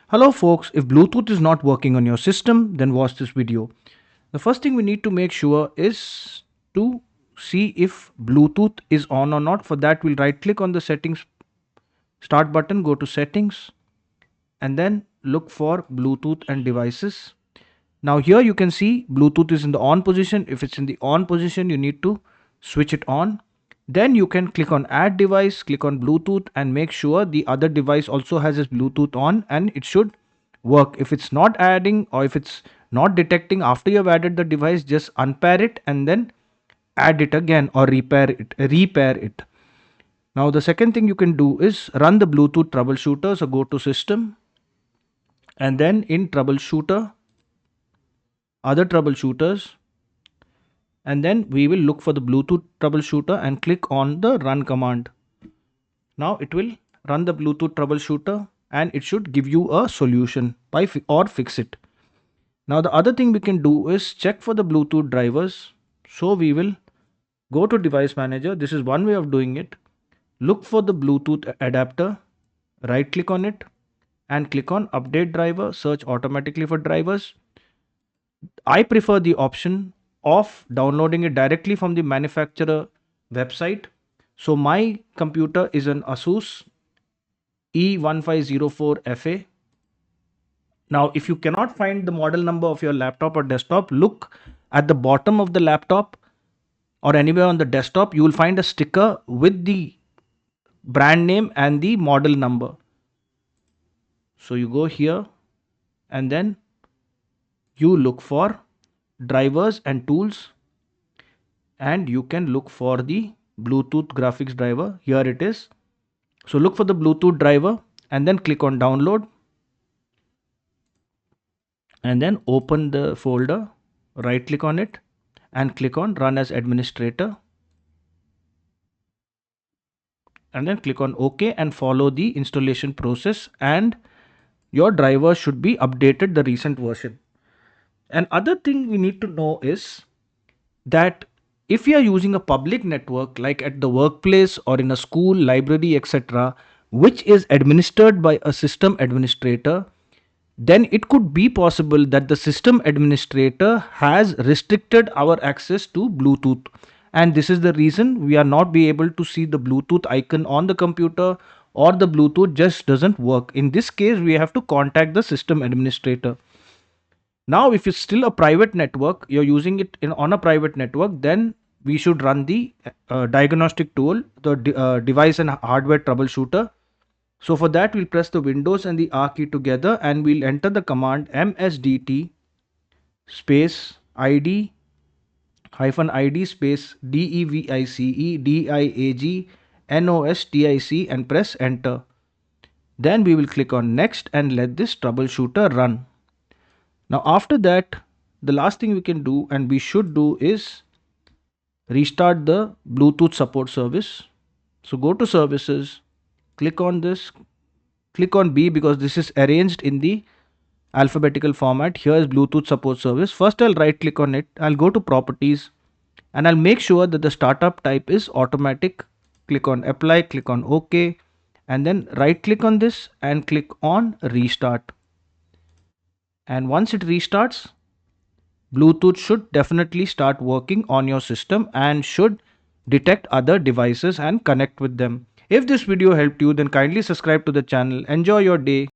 Hello folks, if Bluetooth is not working on your system, then watch this video. The first thing we need to make sure is to see if Bluetooth is on or not. For that, we'll right click on the settings start button, go to settings, and then look for Bluetooth and devices. Now here you can see Bluetooth is in the on position. If it's in the on position, you need to switch it on. Then you can click on add device, click on Bluetooth and make sure the other device also has its Bluetooth on and it should work. If it's not adding or if it's not detecting after you've added the device, just unpair it and then add it again or repair it. Now the second thing you can do is run the Bluetooth troubleshooter. So go to system and then in troubleshooter, other troubleshooters, and then we will look for the Bluetooth troubleshooter and click on the run command. Now it will run the Bluetooth troubleshooter and it should give you a solution or fix it. Now the other thing we can do is check for the Bluetooth drivers. So we will go to device manager. This is one way of doing it. Look for the Bluetooth adapter, right click on it and click on update driver, search automatically for drivers. I prefer the option of downloading it directly from the manufacturer website. So my computer is an Asus E1504FA. Now, if you cannot find the model number of your laptop or desktop, look at the bottom of the laptop or anywhere on the desktop. You will find a sticker with the brand name and the model number. So you go here and then you look for drivers and tools and you can look for the Bluetooth graphics driver. Here it is. So look for the Bluetooth driver and then click on download and then open the folder, right click on it and click on run as administrator and then click on OK and follow the installation process and your driver should be updated the recent version. And other thing we need to know is that if you are using a public network like at the workplace or in a school, library, etc., which is administered by a system administrator, then it could be possible that the system administrator has restricted our access to Bluetooth. And this is the reason we are not be able to see the Bluetooth icon on the computer or the Bluetooth just doesn't work. In this case, we have to contact the system administrator. Now, if it's still a private network, you're using it on a private network, then we should run the diagnostic tool, the device and hardware troubleshooter. So for that, we'll press the Windows and the R key together and we'll enter the command msdt space id -id space device diagnostic and press enter. Then we will click on next and let this troubleshooter run. Now after that, the last thing we can do and we should do is restart the Bluetooth support service. So go to services, click on this, click on B because this is arranged in the alphabetical format. Here is Bluetooth support service. First I'll right click on it, I'll go to properties and I'll make sure that the startup type is automatic. Click on apply, click on OK and then right click on this and click on restart. And once it restarts, Bluetooth should definitely start working on your system and should detect other devices and connect with them. If this video helped you, then kindly subscribe to the channel. Enjoy your day.